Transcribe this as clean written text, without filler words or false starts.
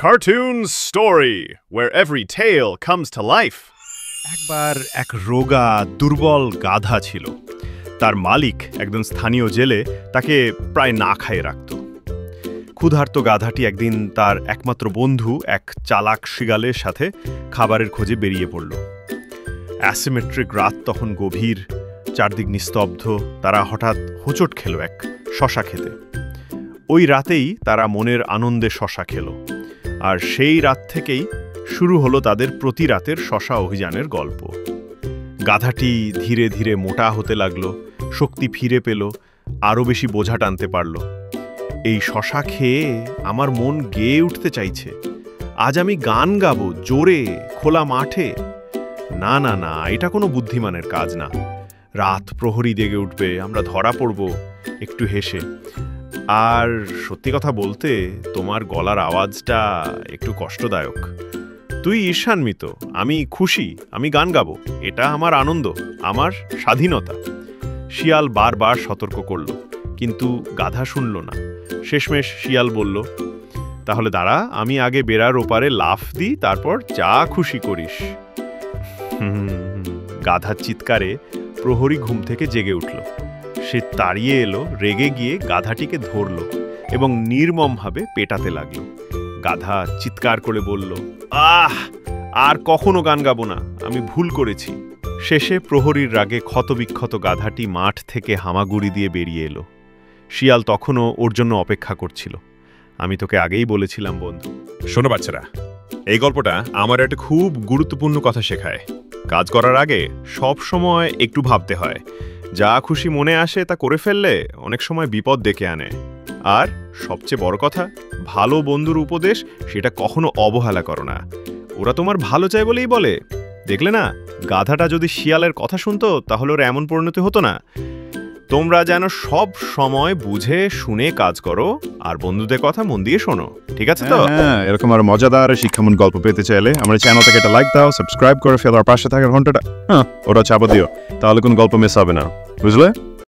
cartoon story where every tale comes to life. একবার এক রোগা দুর্বল গাধা ছিল। তার মালিক একজন স্থানীয় জেলে তাকে প্রায় না খাইয়ে রাখত। ক্ষুধার্ত গাধাটি একদিন তার একমাত্র বন্ধু এক চালাক শিয়ালের সাথে খাবারের খোঁজে বেরিয়ে পড়ল। অ্যাসিমেট্রিক রাত তখন গভীর, চারদিক নিস্তব্ধ। তারা হঠাৎ হোঁচট খেল এক শশা খেতে। ওই রাতেই তারা মনের আনন্দে শশা খেল, আর সেই রাত থেকেই শুরু হলো তাদের প্রতি রাতের শশা অভিযানের গল্প। গাধাটি ধীরে ধীরে মোটা হতে লাগলো, শক্তি ফিরে পেল, আরও বেশি বোঝা টানতে পারল। এই শশা খেয়ে আমার মন গেয়ে উঠতে চাইছে। আজ আমি গান গাবো জোরে খোলা মাঠে। না না না, এটা কোনো বুদ্ধিমানের কাজ না। রাত প্রহরী জেগে উঠবে, আমরা ধরা পড়ব একটু হেসে। আর সত্যি কথা বলতে, তোমার গলার আওয়াজটা একটু কষ্টদায়ক। তুই ঈর্ষান্বিত, আমি খুশি, আমি গান গাবো। এটা আমার আনন্দ, আমার স্বাধীনতা। শিয়াল বারবার সতর্ক করল, কিন্তু গাধা শুনল না। শেষমেশ শিয়াল বলল, তাহলে দাঁড়া, আমি আগে বেড়ার ওপারে লাফ দিই, তারপর যা খুশি করিস। গাধার চিৎকারে প্রহরী ঘুম থেকে জেগে উঠল। সে তাড়িয়ে এলো, রেগে গিয়ে গাধাটিকে ধরল এবং নির্মমভাবে পেটাতে লাগলো। গাধা চিৎকার করে বলল, আহ, আর কখনো গান গাবো না, আমি ভুল করেছি। শেষে প্রহরীর রাগে ক্ষতবিক্ষত গাধাটি মাঠ থেকে হামাগুড়ি দিয়ে বেরিয়ে এলো। শিয়াল তখনও ওর জন্য অপেক্ষা করছিল। আমি তোকে আগেই বলেছিলাম বন্ধু। শোনো বাচ্চারা, এই গল্পটা আমার একটা খুব গুরুত্বপূর্ণ কথা শেখায়। কাজ করার আগে সব সময় একটু ভাবতে হয়। যা খুশি মনে আসে তা করে ফেললে অনেক সময় বিপদ ডেকে আনে। আর সবচেয়ে বড় কথা, ভালো বন্ধুর উপদেশ সেটা কখনো অবহেলা করো না। ওরা তোমার ভালো চায় বলেই বলে। দেখলে না, গাধাটা যদি শিয়ালের কথা শুনতো তাহলে ওর এমন পরিণতি হতো না। তোমরা যেন সব সময় বুঝে শুনে কাজ করো, আর বন্ধুদের কথা মন দিয়ে শোনো, ঠিক আছে তো? হ্যাঁ, এরকম আর মজাদার শিক্ষামূলক গল্প পেতে চাইলে আমার চ্যানেলটাকে একটা লাইক দাও, সাবস্ক্রাইব করে ফেলো, আর পাশে থাকার ঘন্টাটা ওটা চাপা দিও, তাহলে কোনো গল্প মিস হবে না, বুঝলে?